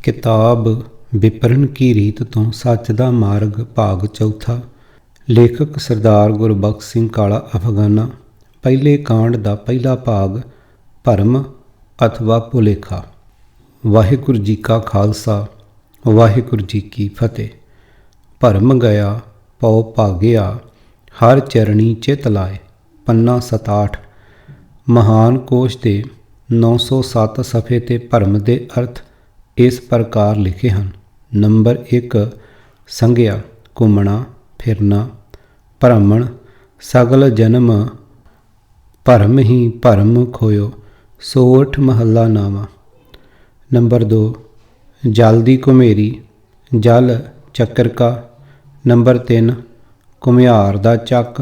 किताब विपरण की रीत तो सच दा मार्ग भाग चौथा। लेखक सरदार गुरबख्श सिंह काला अफगाना। पहले कांड का पहला भाग भरम अथवा भुलेखा। वाहिगुरू जी का खालसा वाहिगुरू जी की फतेह। भरम गया पौ भाग्या हर चरणी चित लाए। पन्ना 67। महान कोश के 907 सफ़े ते भरम के अर्थ इस प्रकार लिखे हैं। नंबर 1 संज्ञा घूमना फिरना। भ्रमण सगल जन्म भरम ही भरम खोयो सोठ महला नावा। नंबर 2 जल दी घुमेरी जल चक्कर का। नंबर 3 घुमियार दा चक।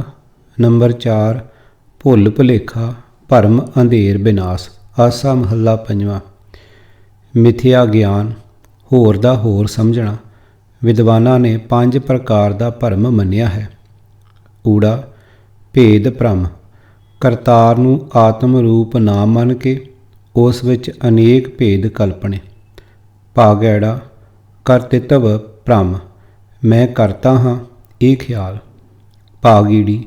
नंबर 4 भुल भुलेखा भरम अंधेर विनाश। आसा महला पंजवा। मिथ्या ज्ञान होर दा होर समझना। विद्वानां ने 5 प्रकार का भरम मन्निया है। ऊड़ा भेद भ्रम करतार नूं आत्म रूप ना मन के उस विच अनेक भेद कल्पने। भागैड़ा करतित्व भ्रम मैं करता हाँ ये ख्याल। भागीड़ी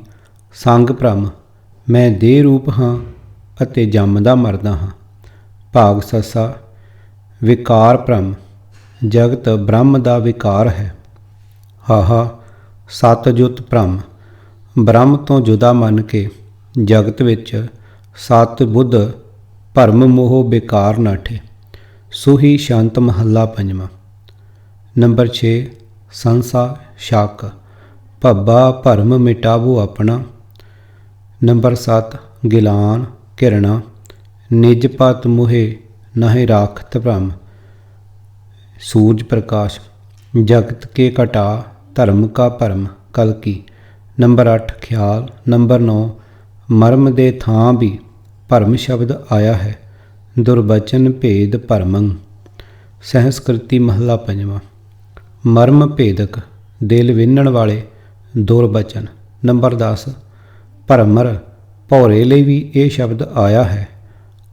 संग भ्रम मैं देह रूप हाँ अते जमदा मरदा हाँ। भाग ससा विकार भ्रम जगत ब्रह्म का विकार है। हाहा सतजुत भ्रम ब्रह्म तो जुदा मन के जगत विच सत बुद्ध भरम मोह बेकार नाठे। सुही शांत महला पंजवा। नंबर 6 संसा शक भब्बा भरम मिटावो अपना। नंबर 7 गिलान घिरना निज पत मोहे नहे राखत भ्रम। सूरज प्रकाश जगत के घटा धर्म का भरम कलकी। नंबर 8 ख्याल। नंबर 9 मर्म दे थां भी भरम शब्द आया है। दुर्बचन भेद भरमं। संस्कृति महला पंजवा। मर्म भेदक दिल विन्नण वाले दुर्बचन। नंबर 10 भरमर भौरे ਲਈ भी ये शब्द आया है।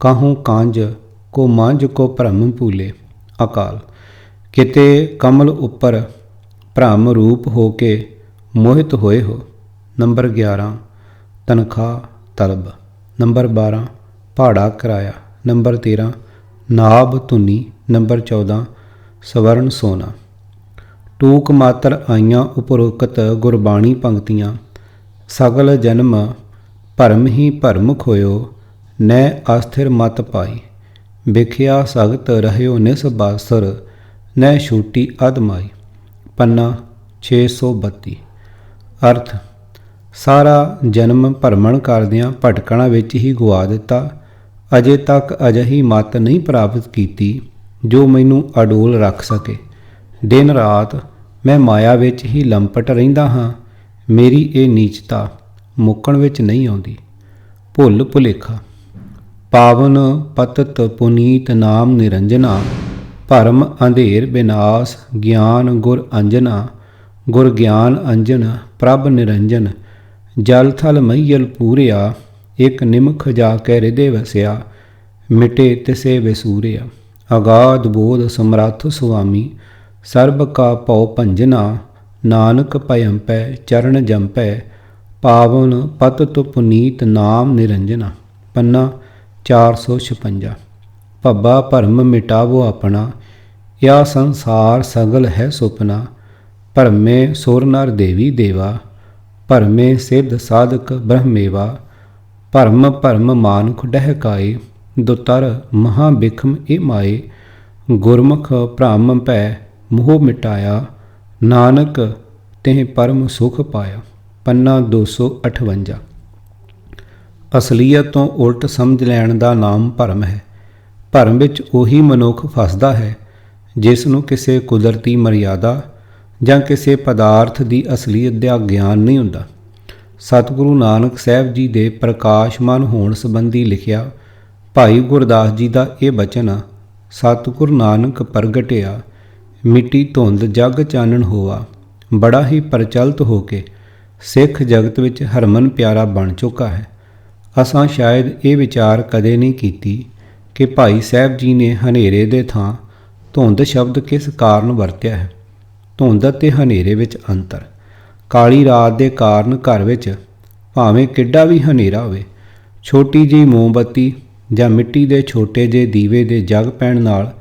काहू कांज को मांझ को भ्रम भूले। अकाल किते कमल उपर भ्रम रूप हो के मोहित होए हो। नंबर 11 तनख्वाह तलब। नंबर 12 भाड़ा किराया। नंबर 13 नाभ धुनी। नंबर 14 स्वर्ण सोना। टूक मात्र आईयां उपरोक्त गुरबाणी पंक्तियां सगल जन्म भरम ही भरम खोयो नै अस्थिर मत पाई। विख्या सगत रहयो निसबासर नै छूटी अधमाई। पन्ना 632। अर्थ सारा जन्म भरमण करदियां भटकणा विच ही गुआ दिता। अजे तक अजिही मत नहीं प्राप्त कीती जो मैनू अडोल रख सके। दिन रात मैं माया विच ही लंपट रहिंदा हाँ। मेरी ये नीचता मुक्कण विच नहीं आउंदी। भुल भुलेखा पावन पतत पुनीत नाम निरंजना भरम अंधेर विनाश ज्ञान गुर अंजना। गुर ज्ञान अंजन प्रभ निरंजन जल थल मईयल पूरिया एक निमख जाके हृदय वसिया मिटे तिसे विसूरिया। अगाध बोध समरथ सुआमी सर्ब का पौ भंजना नानक भयंपै चरण जंपै पावन पतत पुनीत नाम निरंजना। पन्ना 456। भब्बा भरम मिटावो अपना या संसार सगल है सुपना। भरमे सुर नर देवी देवा भरमे सिद्ध साधक ब्रह्मेवा। भरम भरम मानुख डहकाए दुतर महाबिखम ए माए। गुरमुख भ्रम पै मोह मिटाया नानक तेह परम सुख पाया। पन्ना 258। असलीयत तो उल्ट समझ लैण का नाम भरम है। भरम विच उही मनुख फसदा है जिस नूं किसी कुदरती मर्यादा जां किसी पदार्थ की असलीयत का ज्ञान नहीं हुंदा। सतगुरु नानक साहब जी के प्रकाशमान होण संबंधी लिखिया भाई गुरदास जी का यह बचन सतगुरु नानक प्रगटिया मिट्टी धुंध जग चानण होवा बड़ा ही प्रचलित हो के सिख जगत विच हरमन प्यारा बन चुका है। असां शायद ये विचार कदे नहीं कीती कि भाई साहब जी ने हनेरे दे थां ਧੁੰਦ ਸ਼ਬਦ ਕਿਸ ਕਾਰਨ ਵਰਤਿਆ ਹੈ? ਧੁੰਦ ਅਤੇ ਹਨੇਰੇ ਵਿੱਚ ਅੰਤਰ। ਕਾਲੀ ਰਾਤ ਦੇ ਕਾਰਨ ਘਰ ਵਿੱਚ ਭਾਵੇਂ ਕਿੱਡਾ ਵੀ ਹਨੇਰਾ ਹੋਵੇ, ਛੋਟੀ ਜਿਹੀ ਮੋਮਬੱਤੀ ਜਾਂ ਮਿੱਟੀ ਦੇ ਛੋਟੇ ਜਿਹੇ ਦੀਵੇ ਦੇ ਜਗ ਪੈਣ ਨਾਲ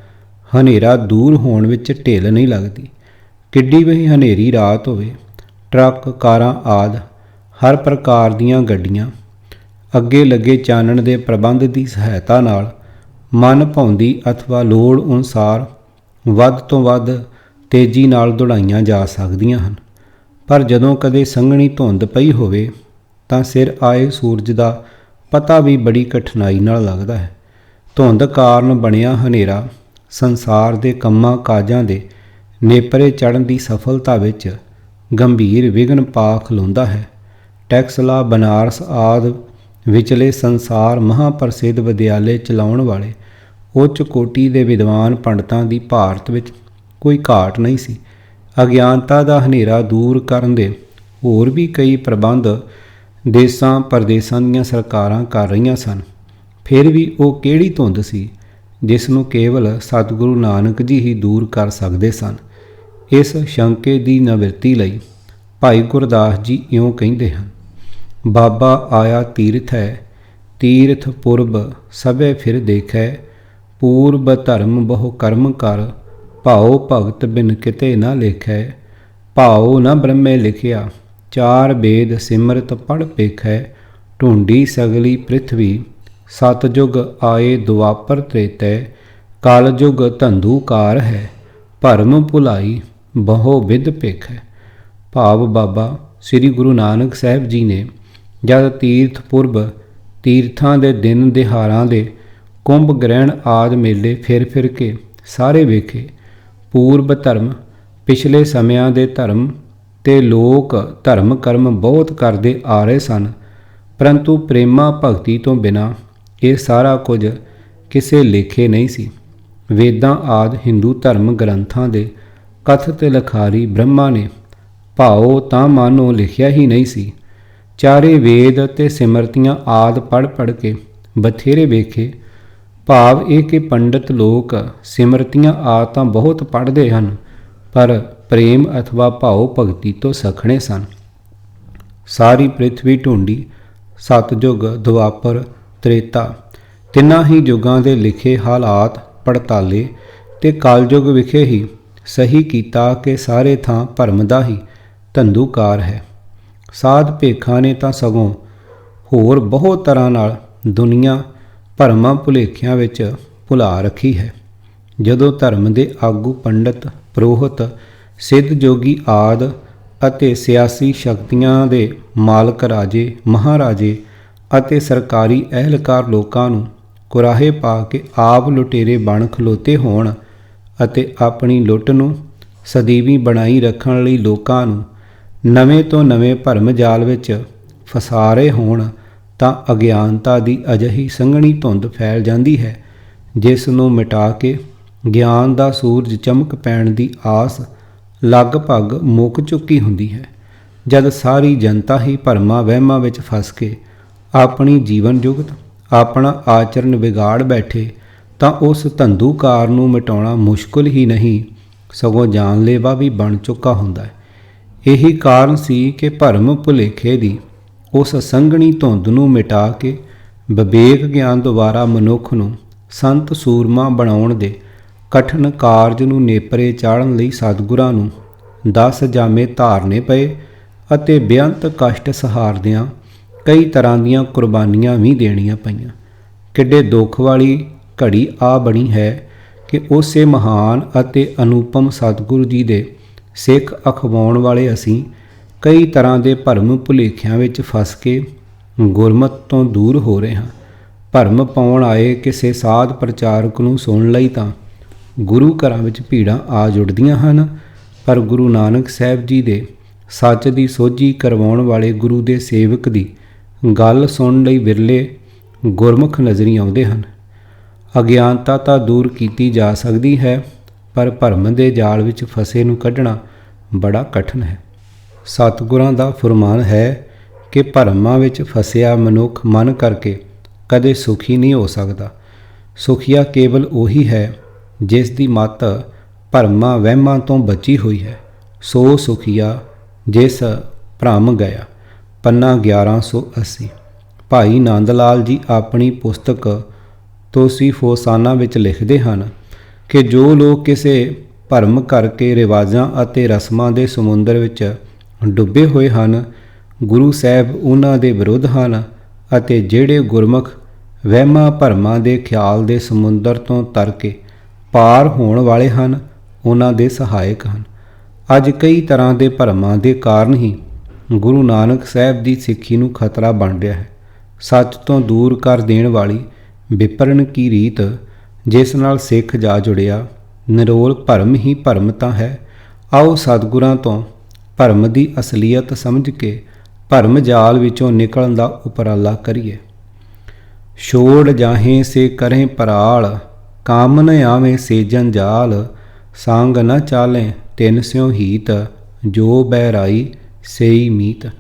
ਹਨੇਰਾ ਦੂਰ ਹੋਣ ਵਿੱਚ ਢਿੱਲ ਨਹੀਂ ਲੱਗਦੀ। ਕਿੱਡੀ ਵੀ ਹਨੇਰੀ ਰਾਤ ਹੋਵੇ, ਟਰੱਕ, ਕਾਰਾਂ ਆਦਿ ਹਰ ਪ੍ਰਕਾਰ ਦੀਆਂ ਗੱਡੀਆਂ ਅੱਗੇ ਲੱਗੇ ਚਾਨਣ ਦੇ ਪ੍ਰਬੰਧ ਦੀ ਸਹਾਇਤਾ ਨਾਲ ਮਨ ਭਾਉਂਦੀ ਅਥਵਾ ਲੋੜ ਅਨੁਸਾਰ ਵੱਧ ਤੋਂ ਵੱਧ ਤੇਜ਼ੀ ਨਾਲ ਦੌੜਾਈਆਂ ਜਾ ਸਕਦੀਆਂ ਹਨ। ਪਰ ਜਦੋਂ ਕਦੇ ਸੰਘਣੀ ਧੁੰਦ ਪਈ ਹੋਵੇ ਤਾਂ ਸਿਰ ਆਏ ਸੂਰਜ ਦਾ ਪਤਾ ਵੀ ਬੜੀ ਕਠਿਨਾਈ ਨਾਲ ਲੱਗਦਾ ਹੈ। ਧੁੰਦ ਕਾਰਨ ਬਣਿਆ ਹਨੇਰਾ ਸੰਸਾਰ ਦੇ ਕੰਮਾਂ ਕਾਜਾਂ ਦੇ ਨੇਪਰੇ ਚੜ੍ਹਨ ਦੀ ਸਫਲਤਾ ਵਿੱਚ ਗੰਭੀਰ ਵਿਘਨ ਪਾ ਖਲੋਂਦਾ ਹੈ। ਟੈਕਸਲਾ, ਬਨਾਰਸ ਆਦਿ ਵਿਚਲੇ ਸੰਸਾਰ ਮਹਾਂਪ੍ਰਸਿੱਧ ਵਿਦਿਆਲੇ ਚਲਾਉਣ ਵਾਲੇ ਉੱਚ ਕੋਟੀ ਦੇ ਵਿਦਵਾਨ ਪੰਡਤਾਂ ਦੀ ਭਾਰਤ ਵਿੱਚ ਕੋਈ ਘਾਟ ਨਹੀਂ ਸੀ। ਅਗਿਆਨਤਾ ਦਾ ਹਨੇਰਾ ਦੂਰ ਕਰਨ ਦੇ ਹੋਰ ਵੀ ਕਈ ਪ੍ਰਬੰਧ ਦੇਸਾਂ ਪਰਦੇਸਾਂ ਦੀਆਂ ਸਰਕਾਰਾਂ ਕਰ ਰਹੀਆਂ ਸਨ। ਫਿਰ ਵੀ ਉਹ ਕਿਹੜੀ ਧੁੰਦ ਸੀ ਜਿਸ ਨੂੰ ਕੇਵਲ ਸਤਿਗੁਰੂ ਨਾਨਕ ਜੀ ਹੀ ਦੂਰ ਕਰ ਸਕਦੇ ਸਨ? ਇਸ ਸ਼ੰਕੇ ਦੀ ਨਿਵਰਤੀ ਲਈ ਭਾਈ ਗੁਰਦਾਸ ਜੀ ਇਉਂ ਕਹਿੰਦੇ ਹਨ: ਬਾਬਾ ਆਇਆ ਤੀਰਥ ਹੈ, ਤੀਰਥ ਪੁਰਬ ਸਭੇ ਫਿਰ ਦੇਖੈ, ਪੂਰਬ ਧਰਮ ਬਹੁ ਕਰਮ ਕਰ, ਭਾਉ ਭਗਤ ਬਿਨ ਕਿਤੇ ਨਾ ਲੇਖੈ, ਭਾਉ ਨ ਬ੍ਰਹਮੇ ਲਿਖਿਆ, ਚਾਰ ਵੇਦ ਸਿਮਰਤ ਪੜ੍ਹ ਪੇਖੈ, ਢੂੰਡੀ ਸਗਲੀ ਪ੍ਰਿਥਵੀ, ਸਤਜੁਗ ਆਏ ਦੁਆਪਰ ਤ੍ਰੇਤੈ, ਕਲਯੁਗ ਧੰਦੂਕਾਰ ਹੈ, ਭਰਮ ਭੁਲਾਈ ਬਹੁ ਵਿਧ ਭੇਖੈ। ਭਾਵ ਬਾਬਾ ਸ੍ਰੀ ਗੁਰੂ ਨਾਨਕ ਸਾਹਿਬ ਜੀ ਨੇ ਜਦ ਤੀਰਥ ਪੁਰਬ, ਤੀਰਥਾਂ ਦੇ ਦਿਨ ਦਿਹਾੜਾਂ ਦੇ ਕੁੰਭ ਗ੍ਰਹਿਣ ਆਦਿ ਮੇਲੇ ਫਿਰ ਕੇ ਸਾਰੇ ਵੇਖੇ। ਪੂਰਬ ਧਰਮ, ਪਿਛਲੇ ਸਮਿਆਂ ਦੇ ਧਰਮ ਤੇ ਲੋਕ ਧਰਮ ਕਰਮ ਬਹੁਤ ਕਰਦੇ ਆ ਰਹੇ ਸਨ, ਪਰੰਤੂ ਪ੍ਰੇਮਾ ਭਗਤੀ ਤੋਂ ਬਿਨਾਂ ਇਹ ਸਾਰਾ ਕੁਝ ਕਿਸੇ ਲੇਖੇ ਨਹੀਂ ਸੀ। ਵੇਦਾਂ ਆਦਿ ਹਿੰਦੂ ਧਰਮ ਗ੍ਰੰਥਾਂ ਦੇ ਕਥਿਤ ਲਿਖਾਰੀ ਬ੍ਰਹਮਾ ਨੇ ਭਾਉ ਤਾਂ ਮਾਨੋ ਲਿਖਿਆ ਹੀ ਨਹੀਂ ਸੀ। ਚਾਰੇ ਵੇਦ ਅਤੇ ਸਿਮਰਤੀਆਂ ਆਦਿ ਪੜ੍ਹ ਕੇ ਬਥੇਰੇ ਵੇਖੇ। ਭਾਵ ਇਹ ਕਿ ਪੰਡਿਤ ਲੋਕ ਸਿਮਰਤੀਆਂ ਆਦਿ ਤਾਂ ਬਹੁਤ ਪੜ੍ਹਦੇ ਹਨ, ਪਰ ਪ੍ਰੇਮ ਅਥਵਾ ਭਾਉ ਭਗਤੀ ਤੋਂ ਸਖਣੇ ਸਨ। ਸਾਰੀ ਪ੍ਰਿਥਵੀ ਢੂੰਡੀ, ਸਤਜੁਗ, ਦੁਆਪਰ, ਤ੍ਰੇਤਾ ਤਿੰਨਾਂ ਹੀ ਯੁੱਗਾਂ ਦੇ ਲਿਖੇ ਹਾਲਾਤ ਪੜਤਾਲੇ ਤੇ ਕਲਯੁਗ ਵਿਖੇ ਹੀ ਸਹੀ ਕੀਤਾ ਕਿ ਸਾਰੇ ਥਾਂ ਭਰਮ ਦਾ ਹੀ ਧੰਦੂਕਾਰ ਹੈ। ਸਾਧ ਭੇਖਾਂ ਨੇ ਤਾਂ ਸਗੋਂ ਹੋਰ ਬਹੁਤ ਤਰ੍ਹਾਂ ਨਾਲ ਦੁਨੀਆ ਭਰਮਾਂ ਭੁਲੇਖਿਆਂ ਵਿੱਚ ਭੁਲਾ ਰੱਖੀ ਹੈ। ਜਦੋਂ ਧਰਮ ਦੇ ਆਗੂ ਪੰਡਿਤ, ਪ੍ਰੋਹਿਤ, ਸਿੱਧ ਜੋਗੀ ਆਦਿ ਅਤੇ ਸਿਆਸੀ ਸ਼ਕਤੀਆਂ ਦੇ ਮਾਲਕ, ਰਾਜੇ, ਮਹਾਰਾਜੇ ਅਤੇ ਸਰਕਾਰੀ ਅਹਿਲਕਾਰ ਲੋਕਾਂ ਨੂੰ ਕੁਰਾਹੇ ਪਾ ਕੇ ਆਪ ਲੁਟੇਰੇ ਬਣ ਖਲੋਤੇ ਹੋਣ ਅਤੇ ਆਪਣੀ ਲੁੱਟ ਨੂੰ ਸਦੀਵੀ ਬਣਾਈ ਰੱਖਣ ਲਈ ਲੋਕਾਂ ਨੂੰ ਨਵੇਂ ਤੋਂ ਨਵੇਂ ਭਰਮ ਜਾਲ ਵਿੱਚ ਫਸਾ ਰਹੇ ਹੋਣ ਤਾਂ ਅਗਿਆਨਤਾ ਦੀ ਅਜਿਹੀ ਸੰਘਣੀ ਧੁੰਦ ਫੈਲ ਜਾਂਦੀ ਹੈ ਜਿਸ ਨੂੰ ਮਿਟਾ ਕੇ ਗਿਆਨ ਦਾ ਸੂਰਜ ਚਮਕ ਪੈਣ ਦੀ ਆਸ ਲਗਭਗ ਮੁੱਕ ਚੁੱਕੀ ਹੁੰਦੀ ਹੈ। ਜਦ ਸਾਰੀ ਜਨਤਾ ਹੀ ਭਰਮਾਂ ਵਹਿਮਾਂ ਵਿੱਚ ਫਸ ਕੇ ਆਪਣੀ ਜੀਵਨ ਜੁਗਤ, ਆਪਣਾ ਆਚਰਨ ਵਿਗਾੜ ਬੈਠੇ ਤਾਂ ਉਸ ਧੰਦੂਕਾਰ ਨੂੰ ਮਿਟਾਉਣਾ ਮੁਸ਼ਕਲ ਹੀ ਨਹੀਂ, ਸਗੋਂ ਜਾਨਲੇਵਾ ਵੀ ਬਣ ਚੁੱਕਾ ਹੁੰਦਾ ਹੈ। ਇਹੀ ਕਾਰਨ ਸੀ ਕਿ ਭਰਮ ਭੁਲੇਖੇ ਦੀ ਉਸ ਸੰਘਣੀ ਧੁੰਦ ਨੂੰ ਮਿਟਾ ਕੇ ਵਿਵੇਕ ਗਿਆਨ ਦੁਆਰਾ ਮਨੁੱਖ ਨੂੰ ਸੰਤ ਸੂਰਮਾ ਬਣਾਉਣ ਦੇ ਕਠਿਨ ਕਾਰਜ ਨੂੰ ਨੇਪਰੇ ਚਾੜ੍ਹਨ ਲਈ ਸਤਿਗੁਰਾਂ ਨੂੰ 10 ਜਾਮੇ ਧਾਰਨੇ ਪਏ ਅਤੇ ਬੇਅੰਤ ਕਸ਼ਟ ਸਹਾਰਦਿਆਂ ਕਈ ਤਰ੍ਹਾਂ ਦੀਆਂ ਕੁਰਬਾਨੀਆਂ ਵੀ ਦੇਣੀਆਂ ਪਈਆਂ। ਕਿੱਡੇ ਦੁੱਖ ਵਾਲੀ ਘੜੀ ਆ ਬਣੀ ਹੈ ਕਿ ਉਸੇ ਮਹਾਨ ਅਤੇ ਅਨੂਪਮ ਸਤਿਗੁਰੂ ਜੀ ਦੇ ਸਿੱਖ ਅਖਵਾਉਣ ਵਾਲੇ ਅਸੀਂ ਕਈ ਤਰ੍ਹਾਂ ਦੇ ਭਰਮ ਭੁਲੇਖਿਆਂ ਵਿੱਚ ਫਸ ਕੇ ਗੁਰਮਤਿ ਤੋਂ ਦੂਰ ਹੋ ਰਹੇ ਹਾਂ। ਭਰਮ ਪਾਉਣ ਆਏ ਕਿਸੇ ਸਾਧ ਪ੍ਰਚਾਰਕ ਨੂੰ ਸੁਣ ਲਈ ਤਾਂ ਗੁਰੂ ਘਰਾਂ ਵਿੱਚ ਭੀੜਾਂ ਆ ਜੁੜਦੀਆਂ ਹਨ, ਪਰ ਗੁਰੂ ਨਾਨਕ ਸਾਹਿਬ ਜੀ ਦੇ ਸੱਚ ਦੀ ਸੋਝੀ ਕਰਵਾਉਣ ਵਾਲੇ ਗੁਰੂ ਦੇ ਸੇਵਕ ਦੀ ਗੱਲ ਸੁਣਨ ਲਈ ਵਿਰਲੇ ਗੁਰਮੁਖ ਨਜ਼ਰੀ ਆਉਂਦੇ ਹਨ। ਅਗਿਆਨਤਾ ਤਾਂ ਦੂਰ ਕੀਤੀ ਜਾ ਸਕਦੀ ਹੈ, ਪਰ ਭਰਮ ਦੇ ਜਾਲ ਵਿੱਚ ਫਸੇ ਨੂੰ ਕੱਢਣਾ ਬੜਾ ਕਠਿਨ ਹੈ। ਸਤਿਗੁਰਾਂ ਦਾ ਫੁਰਮਾਨ ਹੈ ਕਿ ਭਰਮਾਂ ਵਿੱਚ ਫਸਿਆ ਮਨੁੱਖ ਮਨ ਕਰਕੇ ਕਦੇ ਸੁਖੀ ਨਹੀਂ ਹੋ ਸਕਦਾ। ਸੁਖੀਆ ਕੇਵਲ ਉਹੀ ਹੈ ਜਿਸ ਦੀ ਮੱਤ ਭਰਮਾਂ ਵਹਿਮਾਂ ਤੋਂ ਬਚੀ ਹੋਈ ਹੈ। ਸੋ ਸੁਖੀਆ ਜਿਸ ਭਰਮ ਗਿਆ। ਪੰਨਾ 1180। ਭਾਈ ਨੰਦ ਲਾਲ ਜੀ ਆਪਣੀ ਪੁਸਤਕ ਤੋਸੀਫੋਸਾਨਾ ਵਿੱਚ ਲਿਖਦੇ ਹਨ ਕਿ ਜੋ ਲੋਕ ਕਿਸੇ ਭਰਮ ਕਰਕੇ ਰਿਵਾਜ਼ਾਂ ਅਤੇ ਰਸਮਾਂ ਦੇ ਸਮੁੰਦਰ ਵਿੱਚ ਡੁੱਬੇ ਹੋਏ ਹਨ, ਗੁਰੂ ਸਾਹਿਬ ਉਹਨਾਂ ਦੇ ਵਿਰੁੱਧ ਹਨ, ਅਤੇ ਜਿਹੜੇ ਗੁਰਮੁਖ ਵਹਿਮਾਂ ਭਰਮਾਂ ਦੇ ਖਿਆਲ ਦੇ ਸਮੁੰਦਰ ਤੋਂ ਤਰ ਕੇ ਪਾਰ ਹੋਣ ਵਾਲੇ ਹਨ, ਉਹਨਾਂ ਦੇ ਸਹਾਇਕ ਹਨ। ਅੱਜ ਕਈ ਤਰ੍ਹਾਂ ਦੇ ਭਰਮਾਂ ਦੇ ਕਾਰਨ ਹੀ ਗੁਰੂ ਨਾਨਕ ਸਾਹਿਬ ਦੀ ਸਿੱਖੀ ਨੂੰ ਖਤਰਾ ਬਣ ਰਿਹਾ ਹੈ। ਸੱਚ ਤੋਂ ਦੂਰ ਕਰ ਦੇਣ ਵਾਲੀ ਵਿਪਰਨ ਕੀ ਰੀਤ ਜਿਸ ਨਾਲ ਸਿੱਖ ਜਾ ਜੁੜਿਆ, ਨਿਰੋਲ ਭਰਮ ਹੀ ਭਰਮ ਤਾਂ ਹੈ। ਆਓ ਸਤਿਗੁਰਾਂ ਤੋਂ ਭਰਮ ਦੀ ਅਸਲੀਅਤ ਸਮਝ ਕੇ ਭਰਮ ਜਾਲ ਵਿੱਚੋਂ ਨਿਕਲਣ ਦਾ ਉਪਰਾਲਾ ਕਰੀਏ। ਛੋੜ ਜਾਹੇ ਸੇ ਕਰੇ ਪਰਾਲ, ਕਾਮ ਨ ਆਵੇਂ ਸੇ ਜੰਜਾਲ, ਸੰਗ ਨ ਚਾਲੇ ਤਿਨ ਸਿਉ ਹੀਤ, ਜੋ ਬਹਿਰਾਈ ਸੇਈ ਮੀਤ।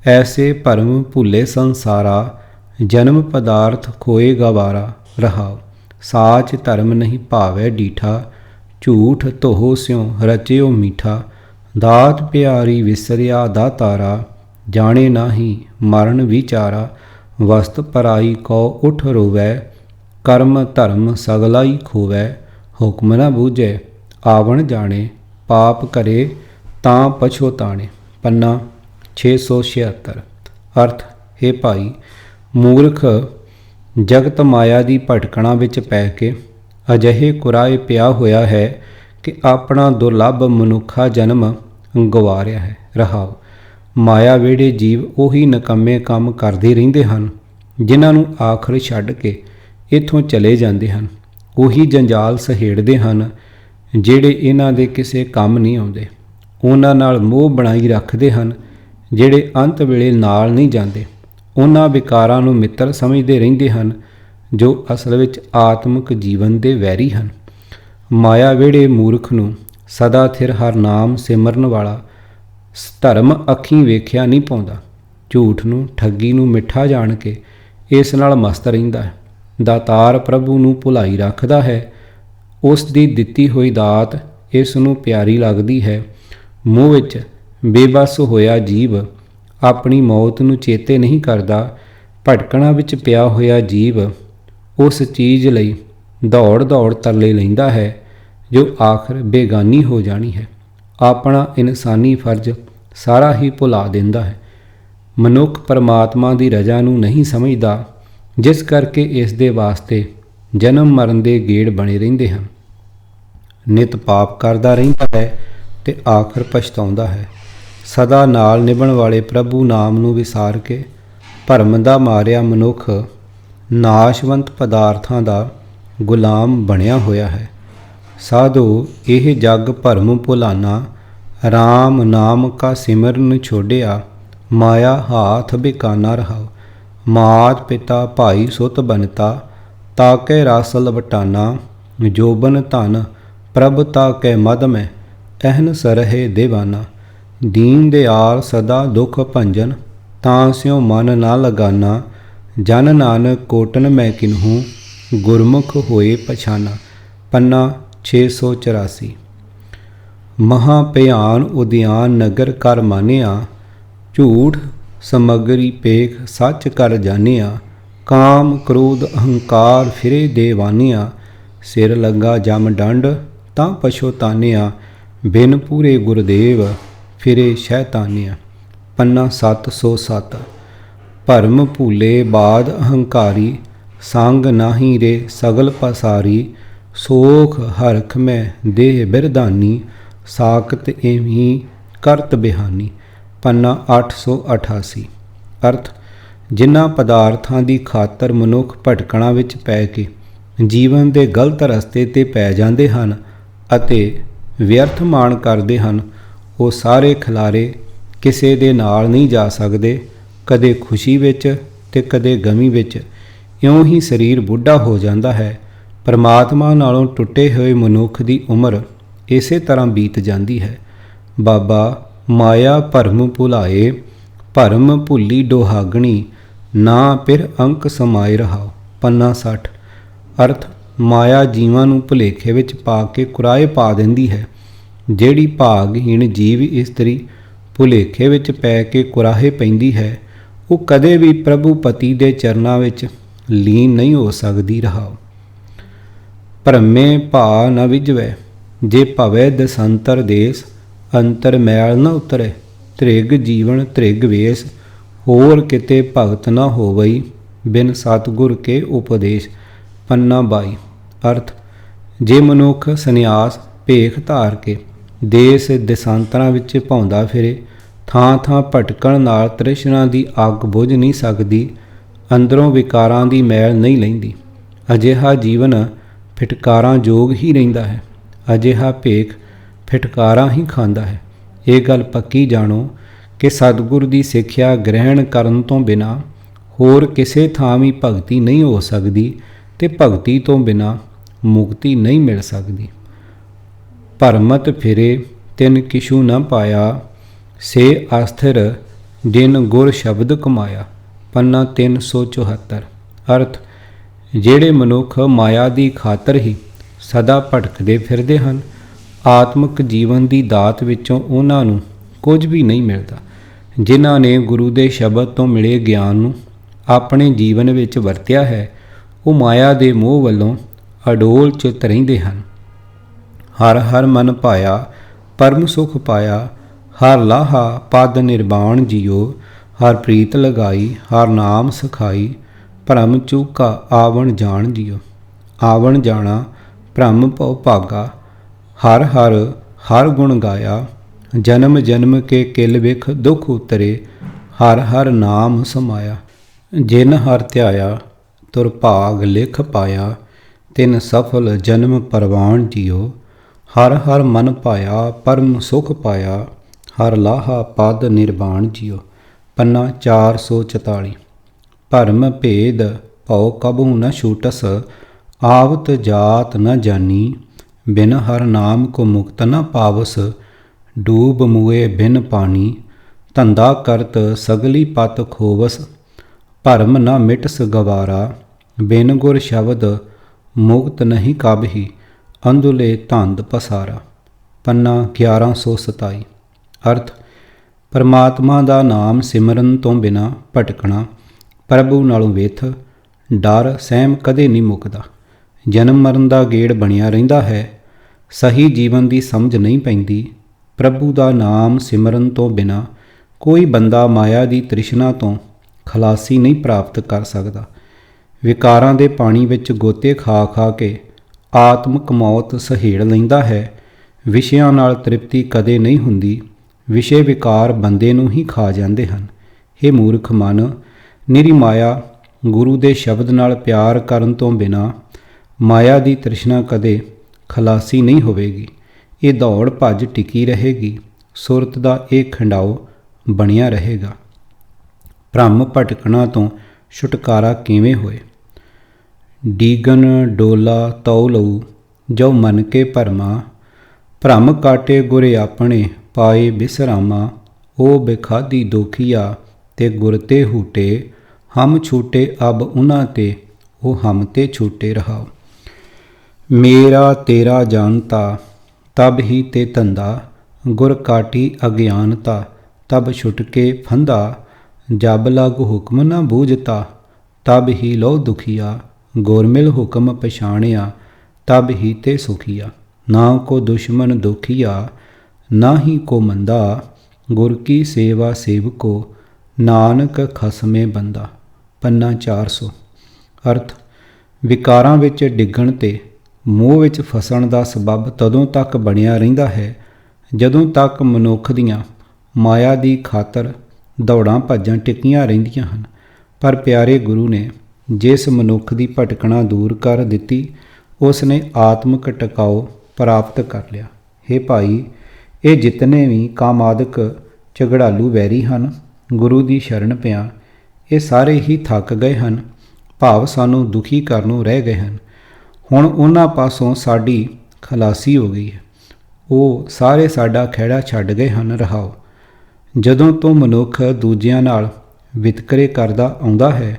ਐਸੇ ਭਰਮ ਭੁੱਲੇ ਸੰਸਾਰਾ, ਜਨਮ ਪਦਾਰਥ ਖੋਏ ਗਵਾਰਾ। ਰਹਾਉ। ਸਾਚ ਧਰਮ ਨਹੀਂ ਭਾਵੈ ਡੀਠਾ, ਝੂਠ ਧੋਹ ਸਿਉ ਰਚਿਓ ਮੀਠਾ। ਦਾਤ ਪਿਆਰੀ ਵਿਸਰਿਆ ਦਾਤਾਰਾ, ਜਾਣੇ ਨਾਹੀ ਮਰਨ ਵਿਚਾਰਾ। ਵਸਤ ਪਰਾਈ ਕਉ ਉਠ ਰੋਵੈ, ਕਰਮ ਧਰਮ ਸਗਲਾਈ ਖੋਵੈ। ਹੁਕਮ ਨ ਬੂਝੈ ਆਵਣ ਜਾਣੇ, ਪਾਪ ਕਰੇ ਤਾਂ ਪਛੋਤਾਣੇ। ਪੰਨਾ 676। ਅਰਥ, ਹੇ ਭਾਈ, ਮੂਰਖ ਜਗਤ ਮਾਇਆ ਦੀ ਭਟਕਣਾ ਵਿੱਚ ਪੈ ਕੇ ਅਜਿਹੇ ਕੁਰਾਏ ਪਿਆ ਹੋਇਆ ਹੈ ਕਿ ਆਪਣਾ ਦੁਰਲੱਭ ਮਨੁੱਖਾ ਜਨਮ ਗਵਾ ਰਿਹਾ ਹੈ। ਰਹਾਉ। ਮਾਇਆ ਵਿਹੜੇ ਜੀਵ ਉਹੀ ਨਿਕੰਮੇ ਕੰਮ ਕਰਦੇ ਰਹਿੰਦੇ ਹਨ ਜਿਨ੍ਹਾਂ ਨੂੰ ਆਖਰ ਛੱਡ ਕੇ ਇੱਥੋਂ ਚਲੇ ਜਾਂਦੇ ਹਨ। ਉਹੀ ਜੰਜਾਲ ਸਹੇੜਦੇ ਹਨ ਜਿਹੜੇ ਇਹਨਾਂ ਦੇ ਕਿਸੇ ਕੰਮ ਨਹੀਂ ਆਉਂਦੇ। ਉਹਨਾਂ ਨਾਲ ਮੋਹ ਬਣਾਈ ਰੱਖਦੇ ਹਨ ਜਿਹੜੇ ਅੰਤ ਵੇਲੇ ਨਾਲ ਨਹੀਂ ਜਾਂਦੇ। ਉਹਨਾਂ ਵਿਕਾਰਾਂ ਨੂੰ ਮਿੱਤਰ ਸਮਝਦੇ ਰਹਿੰਦੇ ਹਨ ਜੋ ਅਸਲ ਵਿੱਚ ਆਤਮਿਕ ਜੀਵਨ ਦੇ ਵੈਰੀ ਹਨ। ਮਾਇਆ ਵਿਹੜੇ ਮੂਰਖ ਨੂੰ ਸਦਾ ਥਿਰ ਹਰ ਨਾਮ ਸਿਮਰਨ ਵਾਲਾ ਧਰਮ ਅੱਖੀਂ ਵੇਖਿਆ ਨਹੀਂ ਪਾਉਂਦਾ। ਝੂਠ ਨੂੰ, ਠੱਗੀ ਨੂੰ ਮਿੱਠਾ ਜਾਣ ਕੇ ਇਸ ਨਾਲ ਮਸਤ ਰਹਿੰਦਾ ਹੈ। ਦਾਤਾਰ ਪ੍ਰਭੂ ਨੂੰ ਭੁਲਾਈ ਰੱਖਦਾ ਹੈ। ਉਸ ਦੀ ਦਿੱਤੀ ਹੋਈ ਦਾਤ ਇਸ ਨੂੰ ਪਿਆਰੀ ਲੱਗਦੀ ਹੈ। ਮੂੰਹ ਵਿੱਚ ਬੇਬਸ ਹੋਇਆ ਜੀਵ ਆਪਣੀ ਮੌਤ ਨੂੰ ਚੇਤੇ ਨਹੀਂ ਕਰਦਾ। ਭਟਕਣਾ ਵਿੱਚ ਪਿਆ ਹੋਇਆ ਜੀਵ ਉਸ ਚੀਜ਼ ਲਈ ਦੌੜ ਦੌੜ ਤਰਲੇ ਲੈਂਦਾ ਹੈ ਜੋ ਆਖਰ ਬੇਗਾਨੀ ਹੋ ਜਾਣੀ ਹੈ। ਆਪਣਾ ਇਨਸਾਨੀ ਫਰਜ਼ ਸਾਰਾ ਹੀ ਭੁਲਾ ਦਿੰਦਾ ਹੈ। ਮਨੁੱਖ ਪਰਮਾਤਮਾ ਦੀ ਰਜ਼ਾ ਨੂੰ ਨਹੀਂ ਸਮਝਦਾ, ਜਿਸ ਕਰਕੇ ਇਸ ਦੇ ਵਾਸਤੇ ਜਨਮ ਮਰਨ ਦੇ ਗੇੜ ਬਣੇ ਰਹਿੰਦੇ ਹਨ। ਨਿਤ ਪਾਪ ਕਰਦਾ ਰਹਿੰਦਾ ਹੈ ਤੇ ਆਖਰ ਪਛਤਾਉਂਦਾ ਹੈ। ਸਦਾ ਨਾਲ ਨਿਭਣ ਵਾਲੇ ਪ੍ਰਭੂ ਨਾਮ ਨੂੰ ਵਿਸਾਰ ਕੇ ਭਰਮ ਦਾ ਮਾਰਿਆ ਮਨੁੱਖ ਨਾਸ਼ਵੰਤ ਪਦਾਰਥਾਂ ਦਾ ਗੁਲਾਮ ਬਣਿਆ ਹੋਇਆ ਹੈ। ਸਾਧੋ ਇਹ ਜਗ ਭਰਮ ਭੁਲਾਨਾ, ਰਾਮ ਨਾਮ ਕਾ ਸਿਮਰਨ ਛੋੜਿਆ। ਮਾਇਆ ਹਾਥ ਬਿਕਾਨਾ ਰਹਾਉ। ਮਾਤ ਪਿਤਾ ਭਾਈ ਸੁਤ ਬਨਤਾ, ਤਾਕੇ ਰਸ ਲਵਟਾਨਾ। ਜੋਬਨ ਧਨ ਪ੍ਰਭ ਤਾਕੇ ਮਦ ਮੈਂ, ਅਹਨ ਸਰਹੇ ਦੇਵਾਨਾ। ਦੀਨ ਦਿਆਲ ਸਦਾ ਦੁਖ ਭੰਜਨ, ਤਾਂ ਸਿਉ ਮਨ ਨਾ ਲਗਾਨਾ। ਜਨ ਨਾਨਕ ਕੋਟਨ ਮੈਂ ਕਿਨਹੂ, ਗੁਰਮੁਖ ਹੋਏ ਪਛਾਨਾ। ਪੰਨਾ 684। ਮਹਾ ਭਿਆਨ ਉਦਿਆਨ ਨਗਰ ਕਰ ਮਾਨਿਆ, ਝੂਠ ਸਮਗਰੀ ਪੇਖ ਸੱਚ ਕਰ ਜਾਣਿਆ। ਕਾਮ ਕ੍ਰੋਧ ਅਹੰਕਾਰ ਫਿਰੇ ਦੇਵਾਨਿਆ, ਸਿਰ ਲੱਗਾ ਜਮ ਡੰਡ ਤਾਂ ਪਛੋਤਾਨਿਆ। ਬਿਨ ਪੂਰੇ ਗੁਰਦੇਵ ਫਿਰੇ ਸ਼ੈਤਾਨਿਆ। ਪੰਨਾ 707। ਭਰਮ ਭੂਲੇ ਬਾਦ ਅਹੰਕਾਰੀ, ਸੰਗ ਨਾਹੀ ਰੇ ਸਗਲ ਪਸਾਰੀ। ਸੋਖ ਹਰਖ ਮੈਂ ਦੇਹ ਬਿਰਦਾਨੀ, ਸਾਕਤ ਏਵੀ ਕਰਤ ਬਿਹਾਨੀ। ਪੰਨਾ 888। ਅਰਥ, ਜਿਨ੍ਹਾਂ ਪਦਾਰਥਾਂ ਦੀ ਖਾਤਰ ਮਨੁੱਖ ਭਟਕਣਾ ਵਿੱਚ ਪੈ ਕੇ ਜੀਵਨ ਦੇ ਗਲਤ ਰਸਤੇ 'ਤੇ ਪੈ ਜਾਂਦੇ ਹਨ ਅਤੇ ਵਿਅਰਥ ਮਾਣ ਕਰਦੇ ਹਨ, ਉਹ ਸਾਰੇ ਖਿਲਾਰੇ ਕਿਸੇ ਦੇ ਨਾਲ ਨਹੀਂ ਜਾ ਸਕਦੇ। ਕਦੇ ਖੁਸ਼ੀ ਵਿੱਚ ਤੇ ਕਦੇ ਗਮੀ ਵਿੱਚ। ਇਉਂ ਹੀ ਸਰੀਰ ਬੁੱਢਾ ਹੋ ਜਾਂਦਾ ਹੈ। ਪਰਮਾਤਮਾ ਨਾਲੋਂ ਟੁੱਟੇ ਹੋਏ ਮਨੁੱਖ ਦੀ ਉਮਰ ਇਸੇ ਤਰ੍ਹਾਂ ਬੀਤ ਜਾਂਦੀ ਹੈ। ਬਾਬਾ ਮਾਇਆ ਭਰਮ ਭੁਲਾਏ, ਭਰਮ ਭੁੱਲੀ ਡੋਹਾਗਣੀ। ਨਾ ਫਿਰ ਅੰਕ ਸਮਾਏ ਰਹਾਓ। ਪੰਨਾ 60। ਅਰਥ, ਮਾਇਆ ਜੀਵਾਂ ਨੂੰ ਭੁਲੇਖੇ ਵਿੱਚ ਪਾ ਕੇ ਕੁਰਾਏ ਪਾ ਦਿੰਦੀ ਹੈ। ਜਿਹੜੀ ਭਾਗਹੀਣ ਜੀਵ ਇਸਤਰੀ ਭੁਲੇਖੇ ਵਿੱਚ ਪੈ ਕੇ ਕੁਰਾਹੇ ਪੈਂਦੀ ਹੈ, ਉਹ ਕਦੇ ਵੀ ਪ੍ਰਭੂ ਪਤੀ ਦੇ ਚਰਨਾਂ ਵਿੱਚ ਲੀਨ ਨਹੀਂ ਹੋ ਸਕਦੀ। ਰਹਾਓ। ਭਰਮੇ ਭਾ ਨ ਵਿਜਵੈ, ਜੇ ਭਵੈ ਦਸੰਤਰ ਦੇਸ, ਅੰਤਰ ਮੈਲ ਨ ਉਤਰੈ, ਤ੍ਰਿਗ ਜੀਵਨ ਤ੍ਰਿਗ ਵੇਸ, ਹੋਰ ਕਿਤੇ ਭਗਤ ਨ ਹੋਵਈ, ਬਿਨ ਸਤਿਗੁਰ ਕੇ ਉਪਦੇਸ਼। ਪੰਨਾ 22। ਅਰਥ, ਜੇ ਮਨੁੱਖ ਸੰਨਿਆਸ ਭੇਖ ਧਾਰ ਕੇ ਦੇਸ ਦੇਸਾਂਤਰਾਂ ਵਿੱਚ ਭੌਂਦਾ ਫਿਰੇ, ਥਾਂ ਥਾਂ ਭਟਕਣ ਨਾਲ ਤ੍ਰਿਸ਼ਨਾ ਦੀ ਅੱਗ ਬੁਝ ਨਹੀਂ ਸਕਦੀ, ਅੰਦਰੋਂ ਵਿਕਾਰਾਂ ਦੀ ਮੈਲ ਨਹੀਂ ਲੈਂਦੀ। ਅਜਿਹਾ ਜੀਵਨ ਫਿਟਕਾਰਾਂ ਜੋਗ ਹੀ ਰਹਿੰਦਾ ਹੈ। ਅਜਿਹਾ ਭੇਖ ਫਿਟਕਾਰਾਂ ਹੀ ਖਾਂਦਾ ਹੈ। ਇਹ ਗੱਲ ਪੱਕੀ ਜਾਣੋ ਕਿ ਸਤਿਗੁਰ ਦੀ ਸਿੱਖਿਆ ਗ੍ਰਹਿਣ ਕਰਨ ਤੋਂ ਬਿਨਾਂ ਹੋਰ ਕਿਸੇ ਥਾਂ ਵੀ ਭਗਤੀ ਨਹੀਂ ਹੋ ਸਕਦੀ ਤੇ ਭਗਤੀ ਤੋਂ ਬਿਨਾਂ ਮੁਕਤੀ ਨਹੀਂ ਮਿਲ ਸਕਦੀ। ਭਰਮਤ ਫਿਰੇ ਤਿਨ ਕਿਛੂ ਨ ਪਾਇਆ, ਸੇ ਅਸਥਿਰ ਜਿਨ ਗੁਰ ਸ਼ਬਦ ਕਮਾਇਆ। ਪੰਨਾ 374। ਅਰਥ, ਜਿਹੜੇ ਮਨੁੱਖ ਮਾਇਆ ਦੀ ਖਾਤਰ ਹੀ ਸਦਾ ਭਟਕਦੇ ਫਿਰਦੇ ਹਨ, ਆਤਮਿਕ ਜੀਵਨ ਦੀ ਦਾਤ ਵਿੱਚੋਂ ਉਹਨਾਂ ਨੂੰ ਕੁਝ ਵੀ ਨਹੀਂ ਮਿਲਦਾ। ਜਿਨ੍ਹਾਂ ਨੇ ਗੁਰੂ ਦੇ ਸ਼ਬਦ ਤੋਂ ਮਿਲੇ ਗਿਆਨ ਨੂੰ ਆਪਣੇ ਜੀਵਨ ਵਿੱਚ ਵਰਤਿਆ ਹੈ, ਉਹ ਮਾਇਆ ਦੇ ਮੋਹ ਵੱਲੋਂ ਅਡੋਲ ਚਿੱਤ ਰਹਿੰਦੇ ਹਨ। ਹਰ ਹਰ ਮਨ ਭਾਇਆ, ਪਰਮ ਸੁਖ ਪਾਇਆ, ਹਰ ਲਾਹਾ ਪਦ ਨਿਰਵਾਣ ਜੀਓ, ਹਰ ਪ੍ਰੀਤ ਲਗਾਈ, ਹਰ ਨਾਮ ਸਖਾਈ, ਭਰਮ ਚੂਕਾ ਆਵਣ ਜਾਣ ਜੀਓ। ਆਵਣ ਜਾਣਾ ਭਰਮ ਭਉ ਭਾਗਾ, ਹਰ ਹਰ ਹਰ ਗੁਣ ਗਾਇਆ, ਜਨਮ ਜਨਮ ਕੇ ਕਿਲ ਵਿਖ ਦੁਖ ਉਤਰੇ, ਹਰ ਹਰ ਨਾਮ ਸਮਾਇਆ। ਜਿਨ ਹਰ ਧਿਆਇਆ ਤੁਰ ਭਾਗ ਲਿਖ ਪਾਇਆ, ਤਿਨ ਸਫਲ ਜਨਮ ਪਰਵਾਣ ਜੀਓ, ਹਰ ਹਰ ਮਨ ਭਾਇਆ, ਪਰਮ ਸੁਖ ਪਾਇਆ, ਹਰ ਲਾਹਾ ਪਦ ਨਿਰਵਾਣ ਜੀਓ। ਪੰਨਾ 444। ਭਰਮ ਭੇਦ ਭਉ ਕਬਹੂ ਨ ਛੂਟਸ, ਆਵਤ ਜਾਤ ਨ ਜਾਨੀ, ਬਿਨ ਹਰ ਨਾਮ ਕੋ ਮੁਕਤ ਨ ਪਾਵਸ, ਡੂਬ ਮੁਏ ਬਿਨ ਪਾਣੀ, ਧੰਦਾ ਕਰਤ ਸਗਲੀ ਪਤ ਖੋਵਸ, ਭਰਮ ਨ ਮਿਟਸ ਗਵਾਰਾ, ਬਿਨ ਗੁਰ ਸ਼ਬਦ ਮੁਕਤ ਨਹੀਂ ਕਬਹੀ, ਅੰਧੁਲੇ ਧੰਦ ਪਸਾਰਾ। ਪੰਨਾ 1127। ਅਰਥ, ਪਰਮਾਤਮਾ ਦਾ ਨਾਮ ਸਿਮਰਨ ਤੋਂ ਬਿਨਾਂ ਭਟਕਣਾ ਪ੍ਰਭੂ ਨਾਲੋਂ ਵਿਥ, ਡਰ ਸਹਿਮ ਕਦੇ ਨਹੀਂ ਮੁੱਕਦਾ। ਜਨਮ ਮਰਨ ਦਾ ਗੇੜ ਬਣਿਆ ਰਹਿੰਦਾ ਹੈ। ਸਹੀ ਜੀਵਨ ਦੀ ਸਮਝ ਨਹੀਂ ਪੈਂਦੀ। ਪ੍ਰਭੂ ਦਾ ਨਾਮ ਸਿਮਰਨ ਤੋਂ ਬਿਨਾਂ ਕੋਈ ਬੰਦਾ ਮਾਇਆ ਦੀ ਤ੍ਰਿਸ਼ਨਾ ਤੋਂ ਖਲਾਸੀ ਨਹੀਂ ਪ੍ਰਾਪਤ ਕਰ ਸਕਦਾ। ਵਿਕਾਰਾਂ ਦੇ ਪਾਣੀ ਵਿੱਚ ਗੋਤੇ ਖਾ ਖਾ ਕੇ ਆਤਮਿਕ ਮੌਤ ਸਹੇੜ ਲੈਂਦਾ ਹੈ। ਵਿਸ਼ਿਆਂ ਨਾਲ ਤ੍ਰਿਪਤੀ ਕਦੇ ਨਹੀਂ ਹੁੰਦੀ। ਵਿਸ਼ੇ ਵਿਕਾਰ ਬੰਦੇ ਨੂੰ ਹੀ ਖਾ ਜਾਂਦੇ ਹਨ। ਇਹ ਮੂਰਖ ਮਨ, ਨਿਰੀ ਮਾਇਆ ਗੁਰੂ ਦੇ ਸ਼ਬਦ ਨਾਲ ਪਿਆਰ ਕਰਨ ਤੋਂ ਬਿਨਾਂ ਮਾਇਆ ਦੀ ਤ੍ਰਿਸ਼ਨਾ ਕਦੇ ਖਲਾਸੀ ਨਹੀਂ ਹੋਵੇਗੀ। ਇਹ ਦੌੜ ਭੱਜ ਟਿਕੀ ਰਹੇਗੀ। ਸੁਰਤ ਦਾ ਇਹ ਖੰਡਾਓ ਬਣਿਆ ਰਹੇਗਾ। ਭ੍ਰਮ ਭਟਕਣਾ ਤੋਂ ਛੁਟਕਾਰਾ ਕਿਵੇਂ ਹੋਏ? ਡੀਗਨ ਡੋਲਾ ਤਉ ਲਊ, ਜੋ ਮਨ ਕੇ ਭਰਮਾ, ਭ੍ਰਮ ਕਾਟੇ ਗੁਰ ਆਪਣੇ ਪਾਏ ਬਿਸਰਾਮਾ, ਉਹ ਬੇਖਾਦੀ ਦੋਖੀਆ ਤੇ ਗੁਰ ਤੇ ਹੂਟੇ, ਹਮ ਛੂਟੇ ਅਬ ਉਨ੍ਹਾਂ ਤੇ, ਉਹ ਹਮ ਤੇ ਛੂਟੇ। ਰਹਾਓ। ਮੇਰਾ ਤੇਰਾ ਜਾਣਤਾ ਤਬ ਹੀ ਤੇ ਧੰਦਾ, ਗੁਰ ਕਾਟੀ ਅਗਿਆਨਤਾ ਤਬ ਛੁਟਕੇ ਫੰਦਾ, ਜਬ ਲਗ ਹੁਕਮ ਨ ਬੂਝਤਾ ਤਬ ਹੀ ਲੋ ਦੁਖੀਆ, ਗੁਰ ਮਿਲ ਹੁਕਮ ਪਛਾਣਿਆ ਤਬ ਹੀ ਤੇ ਸੁਖੀਆ। ਨਾ ਕੋ ਦੁਸ਼ਮਨ ਦੁਖੀਆ ਨਾ ਹੀ ਕੋ ਮੰਦਾ, ਗੁਰ ਕੀ ਸੇਵਾ ਸੇਵਕੋ ਨਾਨਕ ਖਸਮੇ ਬੰਦਾ। ਪੰਨਾ 400। ਅਰਥ, ਵਿਕਾਰਾਂ ਵਿੱਚ ਡਿੱਗਣ ਤੇ ਮੋਹ ਵਿੱਚ ਫਸਣ ਦਾ ਸਬੱਬ ਤਦੋਂ ਤੱਕ ਬਣਿਆ ਰਹਿੰਦਾ ਹੈ ਜਦੋਂ ਤੱਕ ਮਨੁੱਖ ਦੀਆਂ ਮਾਇਆ ਦੀ ਖਾਤਰ ਦੌੜਾਂ ਭੱਜਾਂ ਟਿਕੀਆਂ ਰਹਿੰਦੀਆਂ ਹਨ। ਪਰ ਪਿਆਰੇ ਗੁਰੂ ਨੇ ਜਿਸ ਮਨੁੱਖ ਦੀ ਭਟਕਣਾ ਦੂਰ ਕਰ ਦਿੱਤੀ, ਉਸ ਨੇ ਆਤਮਿਕ ਟਿਕਾਓ ਪ੍ਰਾਪਤ ਕਰ ਲਿਆ। ਹੇ ਭਾਈ, ਇਹ ਜਿਤਨੇ ਵੀ ਕਾਮਾਦਿਕ ਝਗੜਾਲੂ ਵੈਰੀ ਹਨ, ਗੁਰੂ ਦੀ ਸ਼ਰਨ ਪਿਆ ਇਹ ਸਾਰੇ ਹੀ ਥੱਕ ਗਏ ਹਨ, ਭਾਵ ਸਾਨੂੰ ਦੁਖੀ ਕਰਨ ਨੂੰ ਰਹਿ ਗਏ ਹਨ। ਹੁਣ ਉਹਨਾਂ ਪਾਸੋਂ ਸਾਡੀ ਖਲਾਸੀ ਹੋ ਗਈ ਹੈ। ਉਹ ਸਾਰੇ ਸਾਡਾ ਖਹਿੜਾ ਛੱਡ ਗਏ ਹਨ। ਰਹਾਓ। ਜਦੋਂ ਤੋਂ ਮਨੁੱਖ ਦੂਜਿਆਂ ਨਾਲ ਵਿਤਕਰੇ ਕਰਦਾ ਆਉਂਦਾ ਹੈ,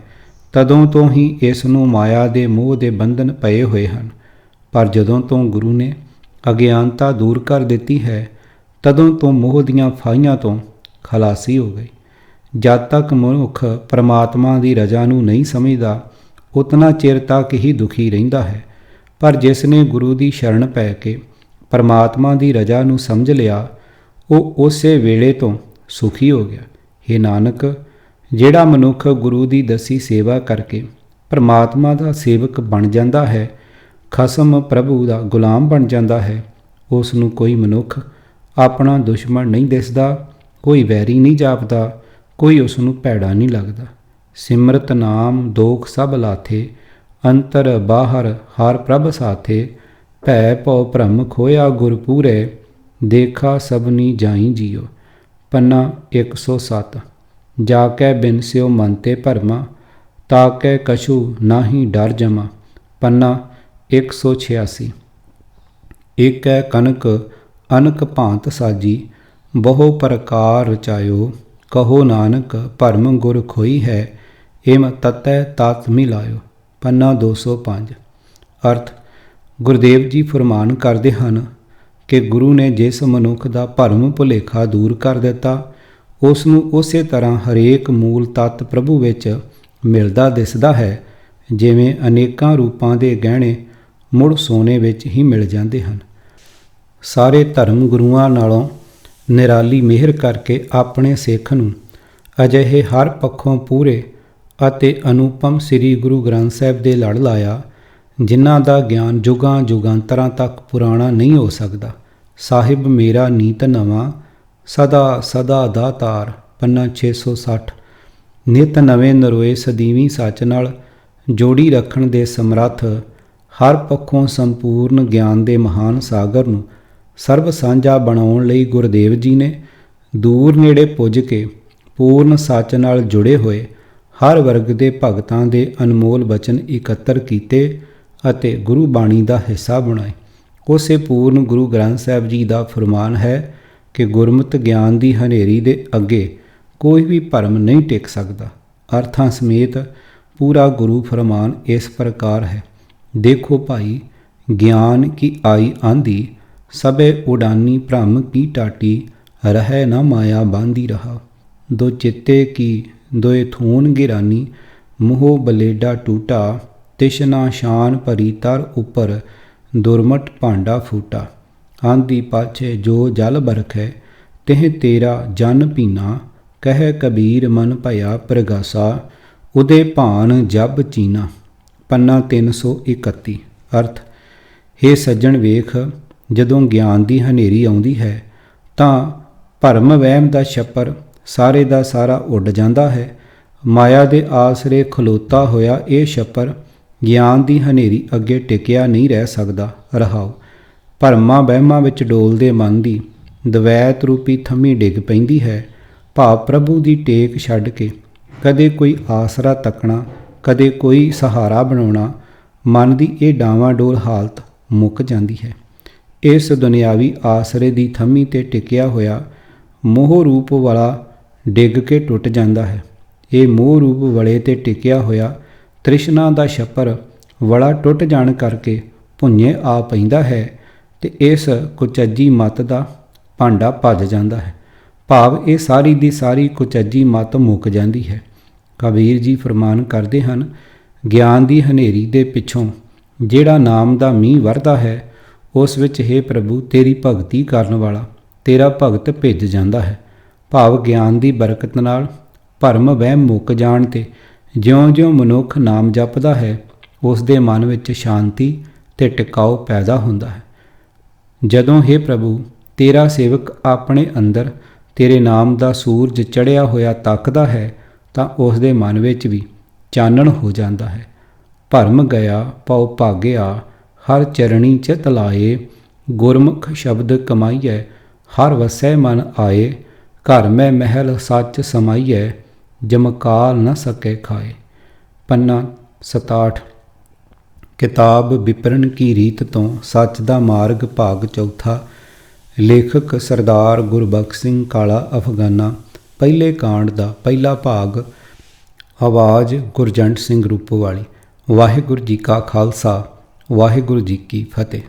ਤਦੋਂ ਤੋਂ ਹੀ ਇਸ ਨੂੰ ਮਾਇਆ ਦੇ ਮੋਹ ਦੇ ਬੰਧਨ ਪਏ ਹੋਏ ਹਨ। ਪਰ ਜਦੋਂ ਤੋਂ ਗੁਰੂ ਨੇ ਅਗਿਆਨਤਾ ਦੂਰ ਕਰ ਦਿੱਤੀ ਹੈ, ਤਦੋਂ ਤੋਂ ਮੋਹ ਦੀਆਂ ਫਾਹੀਆਂ ਤੋਂ ਖਲਾਸੀ ਹੋ ਗਈ। ਜਦ ਤੱਕ ਮਨੁੱਖ ਪਰਮਾਤਮਾ ਦੀ ਰਜ਼ਾ ਨੂੰ ਨਹੀਂ ਸਮਝਦਾ, ਉਤਨਾ ਚਿਰ ਤੱਕ ਹੀ ਦੁਖੀ ਰਹਿੰਦਾ ਹੈ। ਪਰ ਜਿਸ ਨੇ ਗੁਰੂ ਦੀ ਸ਼ਰਨ ਪੈ ਕੇ ਪਰਮਾਤਮਾ ਦੀ ਰਜ਼ਾ ਨੂੰ ਸਮਝ ਲਿਆ, ਉਹ ਉਸੇ ਵੇਲੇ ਤੋਂ ਸੁਖੀ ਹੋ ਗਿਆ। ਹੇ ਨਾਨਕ, ਜਿਹੜਾ ਮਨੁੱਖ ਗੁਰੂ ਦੀ ਦੱਸੀ ਸੇਵਾ ਕਰਕੇ ਪਰਮਾਤਮਾ ਦਾ ਸੇਵਕ ਬਣ ਜਾਂਦਾ ਹੈ, ਖਸਮ ਪ੍ਰਭੂ ਦਾ ਗੁਲਾਮ ਬਣ ਜਾਂਦਾ ਹੈ, ਉਸ ਨੂੰ ਕੋਈ ਮਨੁੱਖ ਆਪਣਾ ਦੁਸ਼ਮਣ ਨਹੀਂ ਦਿਸਦਾ, ਕੋਈ ਵੈਰੀ ਨਹੀਂ ਜਾਪਦਾ, ਕੋਈ ਉਸ ਨੂੰ ਭੈੜਾ ਨਹੀਂ ਲੱਗਦਾ। ਸਿਮਰਤ ਨਾਮ ਦੋਖ ਸਭ ਲਾਥੇ, ਅੰਤਰ ਬਾਹਰ ਹਰ ਪ੍ਰਭ ਸਾਥੇ, ਭੈ ਭਉ ਭ੍ਰਮ ਖੋਇਆ ਗੁਰ ਪੂਰੇ, ਦੇਖਾ ਸਭਨੀ ਜਾਈ ਜੀਓ। ਪੰਨਾ 107। ਜਾ ਕੈ ਬਿਨਸਿਓ ਮਨ ਤੇ ਭਰਮਾ, ਤਾ ਕੈ ਕਛੂ ਨਾਹੀ ਡਰ ਜਮਾ। ਪੰਨਾ 186। ਏਕੈ ਕਨਕ ਅਨਕ ਭਾਂਤ ਸਾਜੀ, ਬਹੁ ਪ੍ਰਕਾਰ ਰਚਾਇਓ, ਕਹੋ ਨਾਨਕ ਭਰਮ ਗੁਰ ਖੋਈ ਹੈ, ਏਮ ਤਤੈ ਤਤ ਮਿਲਾਇਓ। ਪੰਨਾ 205। ਅਰਥ, ਗੁਰਦੇਵ ਜੀ ਫਰਮਾਨ ਕਰਦੇ ਹਨ ਕਿ ਗੁਰੂ ਨੇ ਜਿਸ ਮਨੁੱਖ ਦਾ ਭਰਮ ਭੁਲੇਖਾ ਦੂਰ ਕਰ ਦਿੱਤਾ, ਉਸ ਨੂੰ ਉਸੇ ਤਰ੍ਹਾਂ ਹਰੇਕ ਮੂਲ ਤੱਤ ਪ੍ਰਭੂ ਵਿੱਚ ਮਿਲਦਾ ਦਿਸਦਾ ਹੈ, ਜਿਵੇਂ ਅਨੇਕਾਂ ਰੂਪਾਂ ਦੇ ਗਹਿਣੇ ਮੁੜ ਸੋਨੇ ਵਿੱਚ ਹੀ ਮਿਲ ਜਾਂਦੇ ਹਨ। ਸਾਰੇ ਧਰਮ ਗੁਰੂਆਂ ਨਾਲੋਂ ਨਿਰਾਲੀ ਮਿਹਰ ਕਰਕੇ ਆਪਣੇ ਸਿੱਖ ਨੂੰ ਅਜਿਹੇ ਹਰ ਪੱਖੋਂ ਪੂਰੇ ਅਤੇ ਅਨੂਪਮ ਸ੍ਰੀ ਗੁਰੂ ਗ੍ਰੰਥ ਸਾਹਿਬ ਦੇ ਲੜ ਲਾਇਆ, ਜਿਨ੍ਹਾਂ ਦਾ ਗਿਆਨ ਜੁਗਾਂ ਜੁਗਾਂਤਰਾਂ ਤੱਕ ਪੁਰਾਣਾ ਨਹੀਂ ਹੋ ਸਕਦਾ। ਸਾਹਿਬ ਮੇਰਾ ਨੀਤ ਨਵਾਂ, ਸਦਾ ਸਦਾ ਦਾਤਾਰ। ਪੰਨਾ 660। ਨਿਤ ਨਵੇਂ ਨਰੋਏ ਸਦੀਵੀ ਸੱਚ ਨਾਲ ਜੋੜੀ ਰੱਖਣ ਦੇ ਸਮਰੱਥ, ਹਰ ਪੱਖੋਂ ਸੰਪੂਰਨ ਗਿਆਨ ਦੇ ਮਹਾਨ ਸਾਗਰ ਨੂੰ ਸਰਬ ਸਾਂਝਾ ਬਣਾਉਣ ਲਈ ਗੁਰਦੇਵ ਜੀ ਨੇ ਦੂਰ ਨੇੜੇ ਪੁੱਜ ਕੇ ਪੂਰਨ ਸੱਚ ਨਾਲ ਜੁੜੇ ਹੋਏ ਹਰ ਵਰਗ ਦੇ ਭਗਤਾਂ ਦੇ ਅਨਮੋਲ ਬਚਨ ਇਕੱਤਰ ਕੀਤੇ ਅਤੇ ਗੁਰੂ ਬਾਣੀ ਦਾ ਹਿੱਸਾ ਬਣਾਏ। ਉਸੇ ਪੂਰਨ ਗੁਰੂ ਗ੍ਰੰਥ ਸਾਹਿਬ ਜੀ ਦਾ ਫਰਮਾਨ ਹੈ ਕਿ ਗੁਰਮਤਿ ਗਿਆਨ ਦੀ ਹਨੇਰੀ ਦੇ ਅੱਗੇ ਕੋਈ ਵੀ ਭਰਮ ਨਹੀਂ ਟਿਕ ਸਕਦਾ। ਅਰਥਾਂ ਸਮੇਤ ਪੂਰਾ ਗੁਰੂ ਫਰਮਾਨ ਇਸ ਪ੍ਰਕਾਰ ਹੈ। ਦੇਖੋ ਭਾਈ, ਗਿਆਨ ਕੀ ਆਈ ਆਂधी, ਸਭੇ ਉਡਾਨੀ ਭ੍ਰਮ ਕੀ ਟਾਟੀ, ਰਹਿ ਨਾ ਮਾਇਆ ਬਾਂਧੀ ਰਹਾ। ਦੋ ਚਿੱਤੇ ਕੀ ਦੋਏ ਥੂਨ ਗਿਰਾਨੀ, ਮੋਹ ਬਲੇਡਾ ਟੂਟਾ, ਤਿਸ਼ਨਾ ਸ਼ਾਨ ਭਰੀ ਤਰ ਉੱਪਰ, ਦੁਰਮਟ ਭਾਂਡਾ ਫੂਟਾ। ਆਂधी ਪਾਛੇ ਜੋ ਜਲ ਬਰਖੈ, ਤਿਹ ਤੇਰਾ ਜਨ ਪੀਨਾ, ਕਹਿ ਕਬੀਰ ਮਨ ਭਇਆ ਪ੍ਰਗਾਸਾ, ਉਦੇ ਭਾਨ ਜਬ ਚੀਨਾ। ਪੰਨਾ 331। ਅਰਥ, ਹੇ ਸੱਜਣ ਵੇਖ, ਜਦੋਂ ਗਿਆਨ ਦੀ ਹਨੇਰੀ ਆਉਂਦੀ ਹੈ ਤਾਂ ਭਰਮ ਵਹਿਮ ਦਾ ਛੱਪਰ ਸਾਰੇ ਦਾ ਸਾਰਾ ਉੱਡ ਜਾਂਦਾ ਹੈ। ਮਾਇਆ ਦੇ ਆਸਰੇ ਖਲੋਤਾ ਹੋਇਆ ਇਹ ਛੱਪਰ ਗਿਆਨ ਦੀ ਹਨੇਰੀ ਅੱਗੇ ਟਿਕਿਆ ਨਹੀਂ ਰਹਿ ਸਕਦਾ। ਰਹਾਓ, ਭਰਮਾਂ ਵਹਿਮਾਂ ਵਿੱਚ ਡੋਲਦੇ ਮਨ ਦੀ ਦਵੈਤ ਰੂਪੀ ਥੰਮੀ ਡਿੱਗ ਪੈਂਦੀ ਹੈ। ਭਾਵ ਪ੍ਰਭੂ ਦੀ ਟੇਕ ਛੱਡ ਕੇ ਕਦੇ ਕੋਈ ਆਸਰਾ ਤੱਕਣਾ, ਕਦੇ ਕੋਈ ਸਹਾਰਾ ਬਣਾਉਣਾ, ਮਨ ਦੀ ਇਹ ਡਾਵਾਂਡੋਲ ਹਾਲਤ ਮੁੱਕ ਜਾਂਦੀ ਹੈ। ਇਸ ਦੁਨਿਆਵੀ ਆਸਰੇ ਦੀ ਥੰਮੀ 'ਤੇ ਟਿਕਿਆ ਹੋਇਆ ਮੋਹ ਰੂਪ ਵਾਲਾ ਡਿੱਗ ਕੇ ਟੁੱਟ ਜਾਂਦਾ ਹੈ। ਇਹ ਮੋਹ ਰੂਪ ਵਲੇ 'ਤੇ ਟਿਕਿਆ ਹੋਇਆ ਤ੍ਰਿਸ਼ਨਾ ਦਾ ਛੱਪਰ ਵਲਾ ਟੁੱਟ ਜਾਣ ਕਰਕੇ ਭੁੰਨੇ ਆ ਪੈਂਦਾ ਹੈ ਤੇ ਇਸ ਕੁਚੱਜੀ ਮੱਤ ਦਾ ਭਾਂਡਾ ਭੱਜ ਜਾਂਦਾ ਹੈ। ਭਾਵ ਇਹ ਸਾਰੀ ਦੀ ਸਾਰੀ ਕੁਚੱਜੀ ਮੱਤ ਮੁੱਕ ਜਾਂਦੀ ਹੈ। ਕਬੀਰ ਜੀ ਫਰਮਾਨ ਕਰਦੇ ਹਨ, ਗਿਆਨ ਦੀ ਹਨੇਰੀ ਦੇ ਪਿੱਛੋਂ ਜਿਹੜਾ ਨਾਮ ਦਾ ਮੀਂਹ ਵਰਦਾ ਹੈ, ਉਸ ਵਿੱਚ ਹੇ ਪ੍ਰਭੂ ਤੇਰੀ ਭਗਤੀ ਕਰਨ ਵਾਲਾ ਤੇਰਾ ਭਗਤ ਭਿੱਜ ਜਾਂਦਾ ਹੈ। ਭਾਵ ਗਿਆਨ ਦੀ ਬਰਕਤ ਨਾਲ ਭਰਮ ਵਹਿਮ ਮੁੱਕ ਜਾਣ 'ਤੇ ਜਿਉਂ-ਜਿਉਂ ਮਨੁੱਖ ਨਾਮ ਜਪਦਾ ਹੈ, ਉਸ ਦੇ ਮਨ ਵਿੱਚ ਸ਼ਾਂਤੀ ਤੇ ਟਿਕਾਊ ਪੈਦਾ ਹੁੰਦਾ ਹੈ। ਜਦੋਂ ਹੇ ਪ੍ਰਭੂ ਤੇਰਾ ਸੇਵਕ ਆਪਣੇ ਅੰਦਰ ਤੇਰੇ ਨਾਮ ਦਾ ਸੂਰਜ ਚੜ੍ਹਿਆ ਹੋਇਆ ਤੱਕਦਾ ਹੈ, ਤਾਂ ਉਸ ਦੇ ਮਨ ਵਿੱਚ ਵੀ ਚਾਨਣ ਹੋ ਜਾਂਦਾ ਹੈ। ਭਰਮ ਗਿਆ ਪਉ ਭਾਗਿਆ, ਹਰ ਚਰਣੀ ਚਿਤ ਲਾਏ, ਗੁਰਮੁਖ ਸ਼ਬਦ ਕਮਾਈਐ, ਹਰ ਵਸੈ ਮਨ ਆਏ, ਘਰ ਮੈਂ ਮਹਿਲ ਸੱਚ ਸਮਾਈਐ, ਜਮਕਾਲ ਨ ਸਕੇ ਖਾਏ। ਪੰਨਾ 67। ਕਿਤਾਬ ਵਿਪਰਨ ਕੀ ਰੀਤ ਤੋਂ ਸੱਚ ਦਾ ਮਾਰਗ ਭਾਗ ਚੌਥਾ। ਲੇਖਕ ਸਰਦਾਰ ਗੁਰਬਖਸ਼ ਸਿੰਘ ਕਾਲਾ ਅਫਗਾਨਾ। ਪਹਿਲੇ ਕਾਂਡ ਦਾ ਪਹਿਲਾ ਭਾਗ। ਆਵਾਜ਼ ਗੁਰਜੰਟ ਸਿੰਘ ਰੂਪੋਵਾਲੀ। ਵਾਹਿਗੁਰੂ ਜੀ ਕਾ ਖਾਲਸਾ, ਵਾਹਿਗੁਰੂ ਜੀ ਕੀ ਫਤਿਹ।